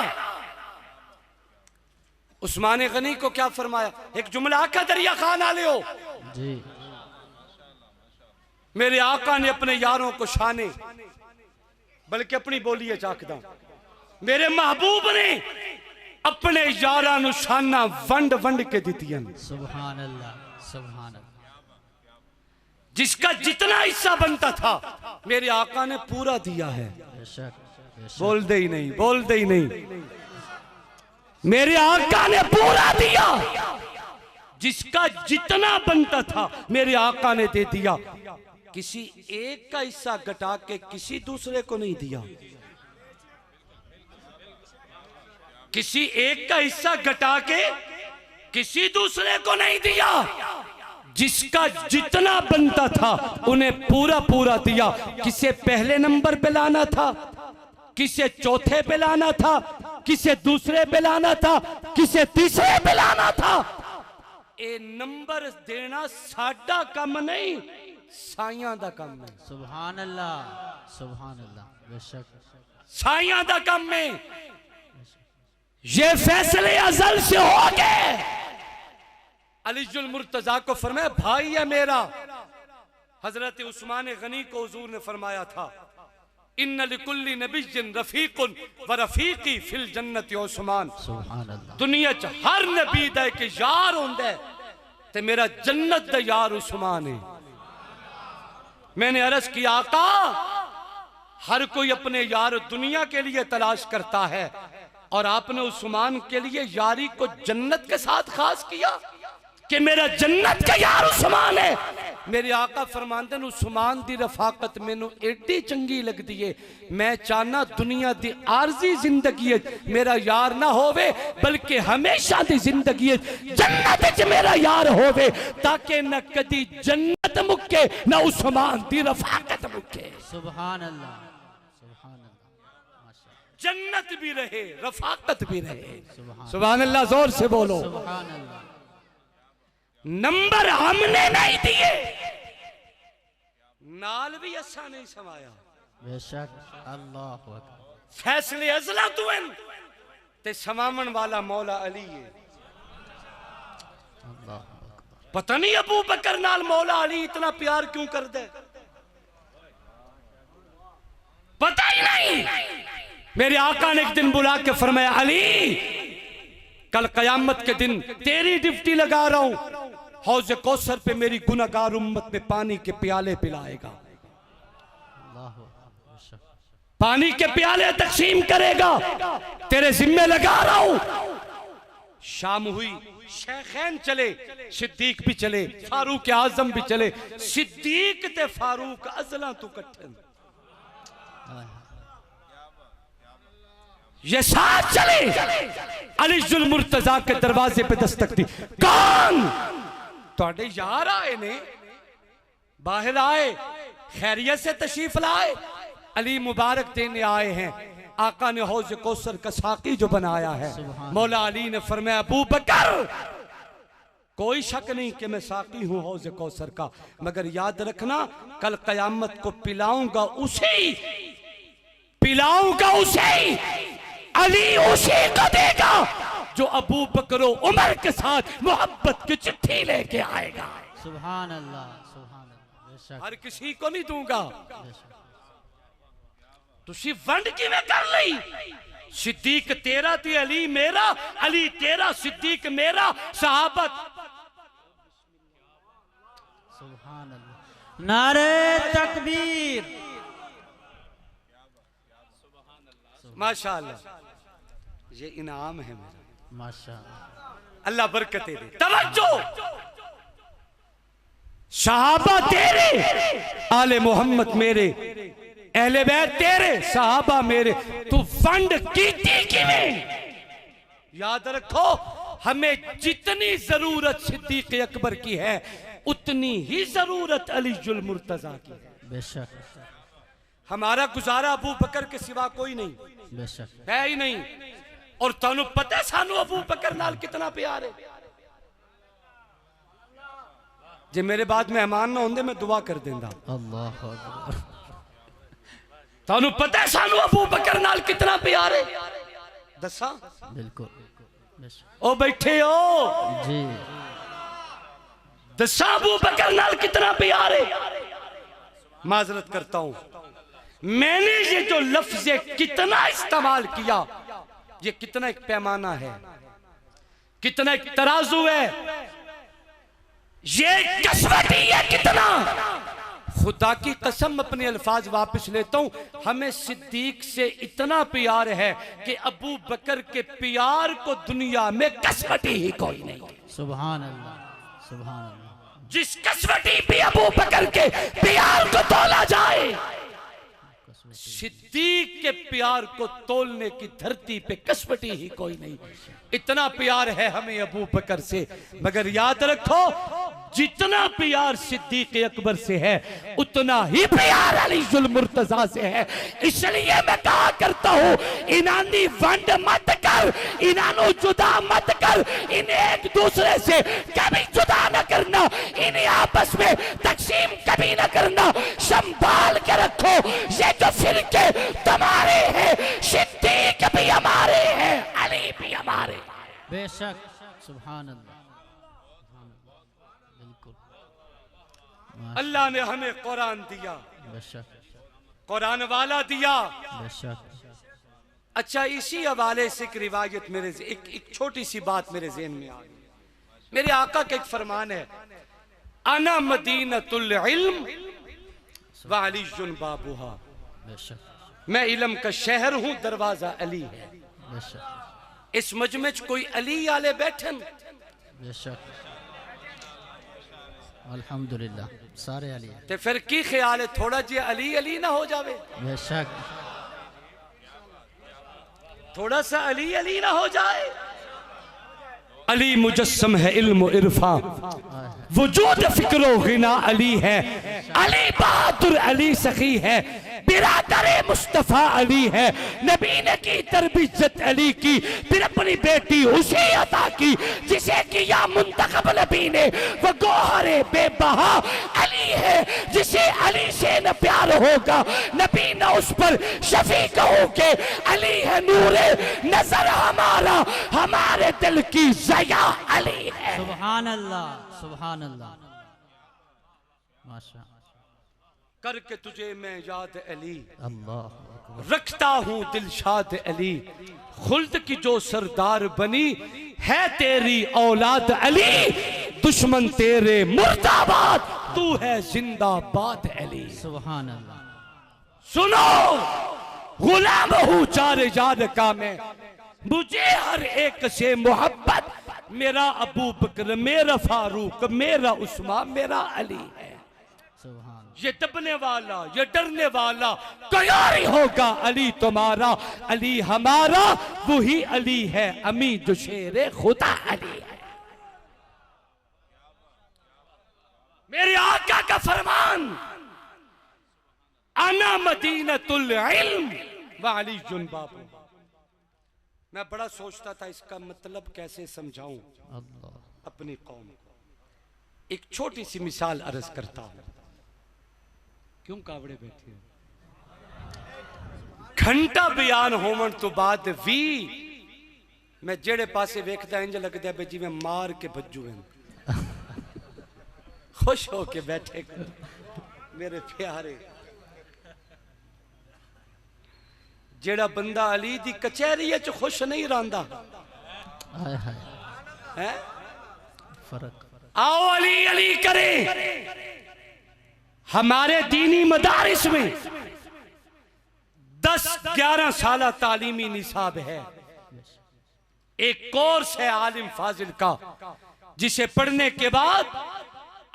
उस्मान गनी को क्या फरमाया? एक जुमला आका दरिया खान आले हो जी। मेरे आका ने अपने यारों को शाने बल्कि अपनी बोलिए चाकदा, मेरे महबूब ने अपने यारां नु शाना वंड वंड के दितियां। सुभान अल्लाह, सुभान अल्लाह। जिसका जितना हिस्सा बनता था मेरे आका ने पूरा दिया है। बोल दे ही नहीं, बोल दे ही नहीं। मेरे आका ने पूरा दिया, जिसका जितना बनता था मेरे आका ने दे दिया। किसी एक का हिस्सा घटा के किसी दूसरे को नहीं दिया, किसी एक का हिस्सा घटा के किसी दूसरे को नहीं दिया। जिसका जितना बनता था उन्हें पूरा पूरा दिया। किसे पहले नंबर पे लाना था, किसे चौथे पे लाना था, किसे दूसरे पे लाना था, किसे तीसरे पे लाना था। ए नंबर देना साडा काम नहीं, साइयां दा काम है। सुभान अल्लाह, सुभान अल्लाह। बेशक साइयां दा काम में ये फैसले अज़ल से हो गए। अलीजुल मुर्तजा को फरमाया, भाई है मेरा। हजरत उस्मान गनी को हुजूर ने फरमाया था, इन्ना लिकुल्ली नबिय्यिन रफीकुन व रफीकी फिल जन्नति उस्मान। सुभान अल्लाह। दुनिया च हर नबी दा एक यार होंदा है ते मेरा जन्नत दा यार उस्मान है। मैंने अर्ज किया, आका हर कोई अपने यार दुनिया के लिए तलाश करता है, और आपने उस्मान के लिए यारी को जन्नत के साथ खास किया कि मेरा जन्नत का यार उस्मान है। मेरे आका फरमांदे ने उस्मान दी रफाकत मैनू एडी चंगी लगदी है, मैं चाहना दुनिया दी आरजी जिंदगी मेरा यार ना होवे, बल्कि हमेशा दी जिंदगी जन्नत च मेरा यार होवे, ताकि न कदी जन्नत मुक्के न उस्मान दी रफाकत मुक्के।
सुभान अल्लाह, सुभान अल्लाह, माशाअल्लाह।
जन्नत भी रहे, रफाकत भी रहे। सुभान अल्लाह, जोर से बोलो
सुभान अल्लाह।
नंबर हमने नहीं दिए, नाल भी अच्छा नहीं समाया।
बेशक, अल्लाह अकबर।
फैसले अजला तुन ते समावन वाला मौला अली है।
अल्लाह अकबर।
पता नहीं अबू बकर नाल मौला अली इतना प्यार क्यों कर दे, पता ही नहीं। मेरे आका ने एक दिन बुला के फरमाया, अली कल कयामत के दिन तेरी ड्यूटी लगा रहा हूं, हौज़े कौसर पे मेरी गुनहगार उम्मत में पानी के प्याले पिलाएगा, पानी के प्याले तकसीम करेगा, तेरे जिम्मे लगा रहा हूं। शाम हुई, शेखैन चले, सिद्दीक भी चले, फारूक आजम भी चले। सिद्दीक ते फारूक अजला तू कट्ठे, ये साथ चले। अली जुल मुर्तजा के दरवाजे पे दस्तक दी, कौन? तोड़े यार आए ने, बाहर आए, खैरियत से तशरीफ लाए, अली मुबारक देने आए हैं। आका ने हौज़ कौसर का साकी जो बनाया है, मौला अली ने फरमाया, अबू बकर कोई शक नहीं कि मैं साकी हूं हौज़ कौसर का, मगर याद रखना कल कयामत को पिलाऊंगा उसे, अली उसी को देगा जो अबू बकर उमर के साथ मोहब्बत की चिट्ठी लेके आएगा।
सुभान अल्लाह, सुभान अल्लाह। बेशक,
हर किसी को नहीं दूंगा। तुसी वंड की में कर ली, सिद्दीक तेरा थी, अली मेरा, अली तेरा, सिद्दीक मेरा, सहाबत।
सुभान अल्लाह। नारे तकबीर।
माशाअल्लाह, ये इनाम है मेरा,
माशाअल्लाह।
अल्लाह बरकतें दे। तवज्जो, सहाबा तेरे, आले मोहम्मद मेरे, अहले बैत तेरे, सहाबा मेरे, तू फंड कीती किवें? याद रखो, हमें जितनी जरूरत सिद्दीक अकबर की है उतनी ही जरूरत अली जुल मुर्तजा की है।
बेशक,
हमारा गुजारा अबू बकर के सिवा कोई नहीं,
बेशक
है ही नहीं। और तानू पता है सानू अबू बकर नाल कितना प्यार है। जे मेरे बाद मेहमान ना होंदे मैं दुआ कर देंदा।
अल्लाह अकबर।
तानू पता है सानू अबू बकर नाल कितना प्यार है, दसा?
बिल्कुल, बेशक।
ओ बैठे हो
जी,
दसा अबू बकर नाल कितना प्यार है। माजरत करता हूं, मैंने ये जो लफ्ज़ कितना इस्तेमाल किया, ये कितना एक पैमाना है, कितना एक तराजू है, ये कसवटी है कितना। खुदा की कसम अपने अल्फाज वापस लेता हूं, हमें सिद्दीक से इतना प्यार है कि अबू बकर के प्यार को दुनिया में कसवटी ही कोई नहीं।
सुभान अल्लाह, सुभान अल्लाह।
जिस कसवटी पे अबू बकर के प्यार को तोला जाए, सिद्दीक के प्यार को तोलने की धरती पे कसवटी ही कोई नहीं। इतना प्यार है हमें अबू बकर से, मगर याद रखो जितना प्यार सिद्दीक अकबर से है उतना ही प्यार अली जुल मुर्तजा से है। इसलिए मैं कहा करता हूं, इनानी वंड मत कर, इनानो जुदा मत कर, इन्हें एक दूसरे से कभी जुदा न करना, इन्हें आपस में तकसीम कभी न करना, संभाल के रखो। ये जो फिरके तुम्हारे हैं, सिद्दीक भी हमारे हैं, अली भी हमारे।
बेशक, सुभान अल्लाह, बिल्कुल।
अल्लाह ने हमें कुरान दिया,
बेशक,
कुरान वाला दिया।
बेशक।
अच्छा, इसी हवाले से एक रिवायत मेरे एक छोटी सी बात मेरे ज़हन में आ गई। मेरे आका का एक फरमान है, अना मदीनतुल इल्म व अलीयुन बाबुहा।
बेशक
मैं इलम का शहर हूं, दरवाजा अली है।
बेशक
इस मजमे च कोई अली आले बैठन,
बेशक अल्हम्दुलिल्लाह सारे अली हैं।
ते फिर की ख्याल है थोड़ा जी अली अली ना हो जावे,
बेशक
थोड़ा सा अली अली ना हो जाए। अली मुजस्सम है इल्म इरफा, वजूद फिक्रो गिना अली है। अली बहादुर अली सखी है, बिरादरे मुस्तफा अली है। नबी ने की तरबियत अली की, फिर अपनी बेटी उसे अता की जिसे किया मुंतखब नबी ने। वो गोहरे बेबहा अली है, जिसे अली से न प्यार होगा नबी न उस पर शफी कहोगे। अली है नूरे नजर हमारा, हमारे दिल की जया अली है।
सुभान अल्लाह सुभान अल्लाह माशा
करके तुझे मैं याद अली,
अल्लाह
रखता हूँ दिलशाद अली। खुल्द की जो सरदार बनी है तेरी औलाद अली। दुश्मन तेरे मुर्दाबाद, तू है जिंदाबाद अली।
सुभान अल्लाह
सुनो गुलाम हूँ चार जार का मैं, मुझे हर एक से मोहब्बत। मेरा अबू बकर, मेरा फारूक, मेरा उस्मान, मेरा अली है।
सुभान
ये दबने वाला, ये डरने वाला कोई और ही होगा अली तुम्हारा। अली हमारा वही अली है, अमी जो शेरे खुदा अली है। मेरे आका का फरमान, अना मदीनतुल इल्म व अली जुन बाबू। मैं बड़ा सोचता था इसका मतलब कैसे समझाऊं
अल्लाह
अपनी कौम को। एक छोटी सी मिसाल अर्ज करता हूं। क्यों कावड़े बैठे हो? घंटा बयान होवन तो बाद भी मैं जेड़े पासे वेखदा इंज लगदा है जिवें मार के भज्जू हैं। खुश हो के बैठे मेरे प्यारे। जेड़ा बंदा अली दी कचहरी च खुश नहीं रहंदा
हाय हाय
है,
फर्क
आओ अली अली करे। हमारे दीनी मदारिस में 10-11 साल तालीमी निसाब है। एक कोर्स है आलिम फाजिल का, जिसे पढ़ने के बाद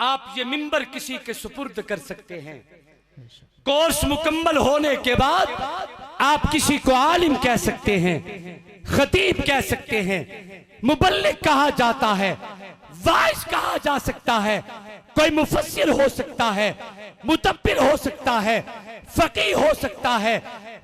आप ये मिंबर किसी के सुपुर्द कर सकते हैं। कोर्स मुकम्मल होने के बाद आप किसी को आलिम कह सकते हैं, खतीब कह सकते हैं, मुबल्लिग कहा जाता है, वाइज कहा जा सकता है, कोई मुफस्सिर हो सकता है, मुतब्बिर हो सकता है, फकीह हो सकता है,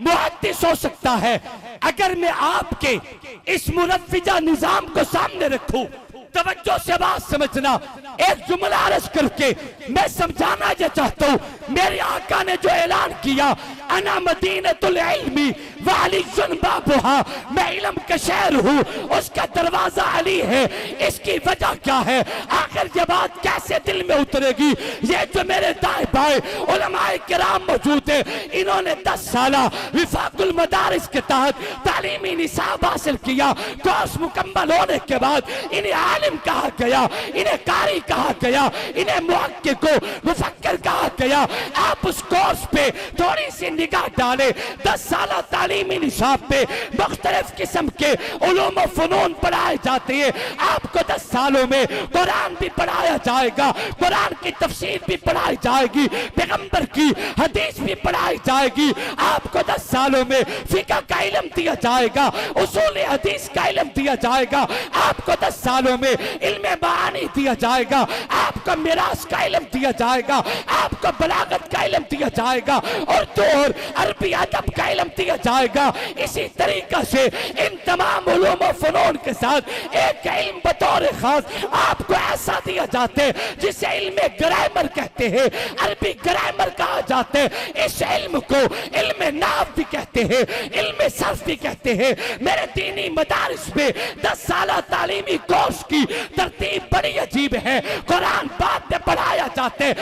मुहद्दिस हो सकता है। अगर मैं आपके इस मुनव्विजा निजाम को सामने रखूं, तवज्जो से बात समझना, एक जुमला अर्ज करके मैं समझाना ये चाहता हूँ। मेरे आका ने जो ऐलान किया, अना मदीनतुल इल्मी व अलीयुन बाबुहा, मैं इल्म का शहर हूँ, उसका दरवाजा अली है। इसकी वजह क्या है? आखिर ये बात कैसे दिल में उतरेगी? ये जो मेरे दाएं बाएं उलमाए किराम मौजूद है, इन्होंने 10 साल विफाकुल मदारिस के तहत तालीमी निसाब हासिल किया। कोर्स मुकम्मल होने के बाद इन्हें आलिम कहा गया, इन्हें कारी कहा गया, इन्हें मुहक्किक को मुफक्किर कहा गया। आप उस कोर्स पे थोड़ी सी निगाह डालें। 10 साल तालीमी निसाब पे मुख्तलिफ किस्म के उलूम व फनून पढ़ाए जाते हैं। आपको 10 सालों में कुरान भी पढ़ाया जाएगा, कुरान की तफसीर भी पढ़ाई जाएगी, पैगंबर की हदीस भी पढ़ाई जाएगी। आपको 10 सालों में फिक़ह का इल्म दिया जाएगा, उसूल हदीस का इल्म दिया जाएगा। आपको 10 सालों में इल्म बानी दिया जाएगा, आपको मिरास का इल्म दिया जाएगा, आपको बलागत का इल्म दिया जाएगा, और और अरबी अदब का इल्म दिया जाएगा। इसी तरीका से इन तमाम उलूम व फनून के साथ एक इल्म बतौर खास आपको ऐसा दिया जाता है जिसे इल्म ग्रामर कहते हैं, अरबी ग्रामर कहा जाता है। इस इल्म को इल्म नाहव भी कहते हैं, इल्म सर्फ भी कहते हैं। मेरे दीनी मदारिस में 10 साल तालीमी कोर्स की तरतीब बड़ी अजीब है। कुरान बाद में पढ़ाया जाता है,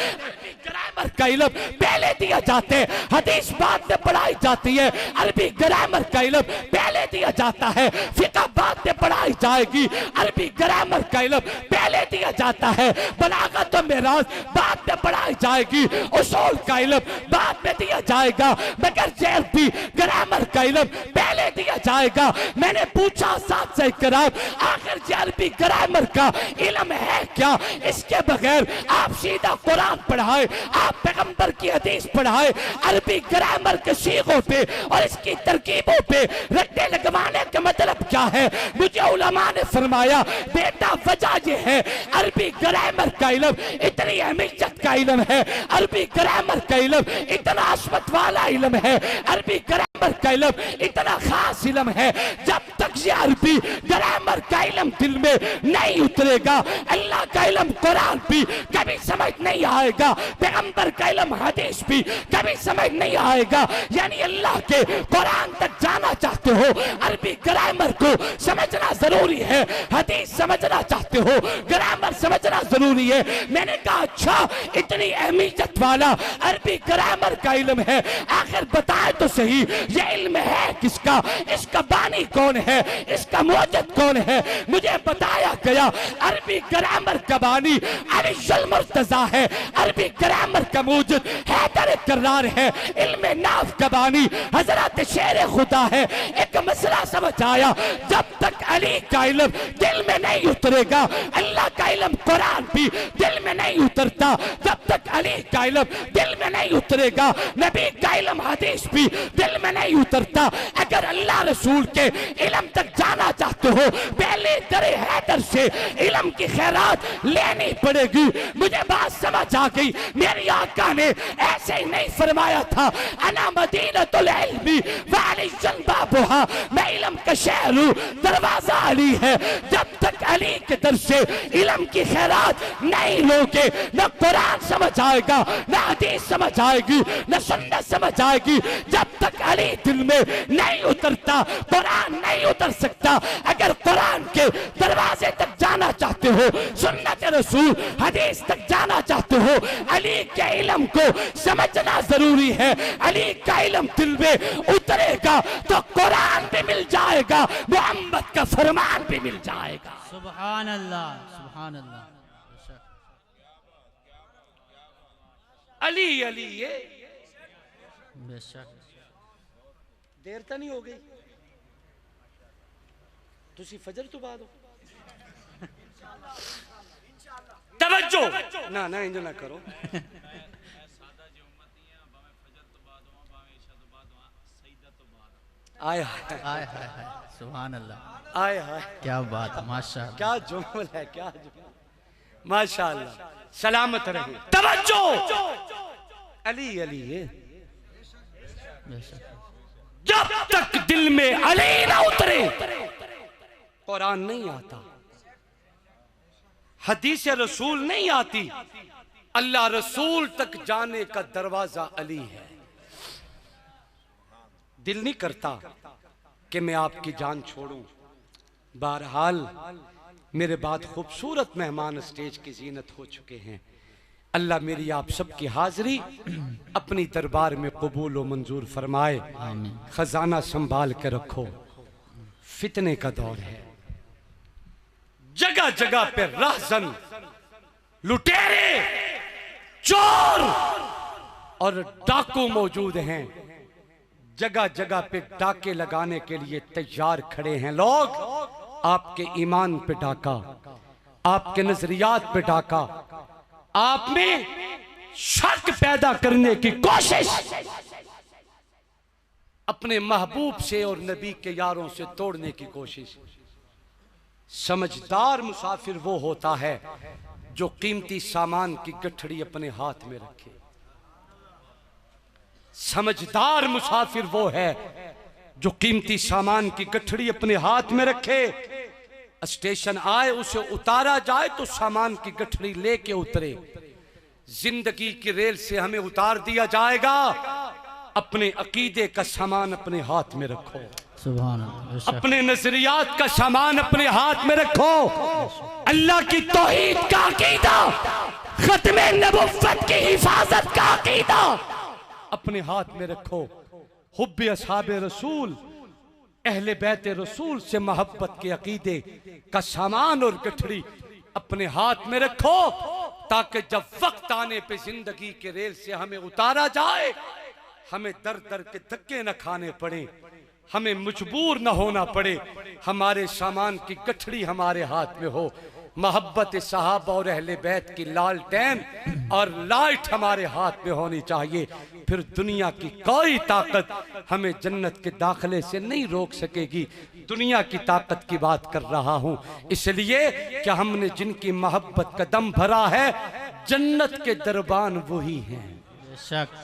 ग्रामर का इल्म पहले दिया जाता है, हदीस बाद में पढ़ाई जाती है, अरबी ग्रामर का इल्म पहले दिया जाता है, फिक़ह बाद में पढ़ाई जाएगी। अरबी ग्रामर का इल्म पहले दिया जाता है, बलागत और मिराज बाद में पढ़ाई जाएगी, उसूल का इल्म बाद में दिया जाएगा, मगर अरबी ग्रामर का इल्म पहले दिया जाएगा। मैंने पूछा साथ से कराम, आखिर अरबी ग्रामर का इल्म है क्या? इसके बगैर आप सीधा कुरान पढ़ाए, आप पैगंबर की हदीस पढ़ाए, अरबी ग्रामर के सीगों पे और इसकी तरकीबों पे रट्टे लगवाने का मतलब क्या है? मुझे उलमा ने फरमाया बेटा वजह ये है, अरबी ग्रामर का इल्म इतनी अहमियत का इल्म है, अरबी ग्रामर का इल्म इतना असमत वाला इल्म है, अरबी ग्रामर का इल्म इतना खास इल्म है, जब तक ये अरबी ग्रामर का इल्म दिल में नहीं उतरेगा, अल्लाह का इल्म कुरान भी कभी समझ नहीं आएगा, पैगंबर का इल्म हदीस भी कभी समझ नहीं आएगा। यानी अल्लाह के कुरान तक जाना चाहते हो, अरबी ग्रामर को समझना जरूरी है, हदीस समझना चाहते हो, ग्रामर समझना जरूरी है। मैंने कहा अच्छा इतनी अहमियत वाला अरबी ग्रामर का इल्म है, आखिर बताए तो सही ये इल्म है किसका, इसका बानी कौन है, इसका मौजूद कौन है? मुझे बताया गया अरबी ग्रामर का बानी अली मुर्तजा है, अरबी ग्रामर का मौजूद हैदर कर्रार है, इल्म नाफ का बानी हजरत शेर खुदा है। एक मसला समझ आया, जब तक अली का इल्म दिल में नहीं उतरेगा, अल्लाह का इल्म कुरान भी दिल में नहीं उतरता, जब तक अली का इल्म दिल में नहीं उतरेगा, नबी का इल्म हदीस भी दिल में नहीं उतरता। अगर अल्लाह रसूल के इल्म तक जाना चाहते हो, पहले दरे हैदर से इल्म की खैरात लेनी पड़ेगी। मुझे बात समझ आ गई, मेरी आका ने ऐसे ही नहीं फरमाया था अना मदीनतुल इल्मी व अलीयुन बाबुहा, मैं इल्म का शहर हूँ, दरवाजा अली है। जब तक अली के दर से इल्म की खैरात नहीं लोगे, न कुरान समझ आएगा, न हदीस समझ आएगी, न सुन्नत समझ आएगी। जब तक अली दिल में नहीं उतरता, कुरान नहीं उतर सकता। अगर कुरान के दरवाजे तक जाना चाहते हो, सुन्नत रसूल हदीस तक जाना चाहते हो, अली के इल्म को समझना जरूरी है। अली का इल्म दिल में उतरेगा तो कुरान भी मिल जाएगा, मोहम्मद का फरमान भी मिल जाएगा।
सुभान अल्लाह, सुभान अल्लाह।
अली अली ये
बेशक
देर तो नहीं हो गई, तुसी फजर तो बाद हो, तवज्जो ना ना इंज ना करो। आय हाय
आय हाय हाय, सुभान अल्लाह,
आय हाय,
क्या बात, माशाअल्लाह,
क्या जुमल है, क्या जुमल, माशाअल्लाह, सलामत रहे। तवज्जो, अली अली ये
बेशक
जब तक दिल में अली ना उतरे कुरान नहीं आता, हदीस रसूल नहीं आती, अल्लाह रसूल तक जाने का दरवाजा अली है। दिल नहीं करता कि मैं आपकी जान छोड़ूं। बहरहाल मेरे बाद खूबसूरत मेहमान स्टेज की जीनत हो चुके हैं। अल्लाह मेरी आप सबकी हाजिरी अपनी दरबार में कबूल व मंजूर फरमाए। खजाना संभाल के रखो, फितने का दौर है, जगह जगह पे राहजन, लुटेरे, चोर और डाकू मौजूद हैं। जगह जगह पे डाके लगाने के लिए तैयार खड़े हैं लोग। आपके ईमान पे डाका, आपके नजरियात पे डाका, आप में शक पैदा करने की कोशिश, अपने महबूब से और नबी के यारों से तोड़ने की कोशिश। समझदार मुसाफिर वो होता है जो कीमती सामान की गठड़ी अपने हाथ में रखे। समझदार मुसाफिर वो है जो कीमती सामान की गठड़ी अपने हाथ में रखे। स्टेशन आए, उसे उतारा जाए तो सामान की गठड़ी लेके उतरे। जिंदगी की रेल से हमें उतार दिया जाएगा, अपने अकीदे का सामान अपने हाथ में रखो,
सुभान अल्लाह,
अपने नजरियात का सामान अपने हाथ में रखो। अल्लाह की तौहीद का अकीदा, खत्मे नबुव्वत की हिफाजत का अकीदा अपने हाथ में रखो। हुब्बे अस्हाबे रसूल, अहले बैत रसूल से मोहब्बत के अकीदे का सामान और गठड़ी अपने हाथ में रखो, ताकि जब वक्त आने पे जिंदगी के रेल से हमें उतारा जाए, हमें दर दर के धक्के न खाने पड़े, हमें मजबूर न होना पड़े, हमारे सामान की गठड़ी हमारे हाथ में हो। मोहब्बत सहाबा और अहले बैत की लालटेन और लाइट हमारे हाथ में होनी चाहिए, फिर दुनिया की कोई ताकत हमें जन्नत के दाखिले से नहीं रोक सकेगी। दुनिया की ताकत की बात कर रहा हूं, इसलिए कि हमने जिनकी मोहब्बत का दम भरा है, जन्नत के दरबान वही हैं।
बेशक।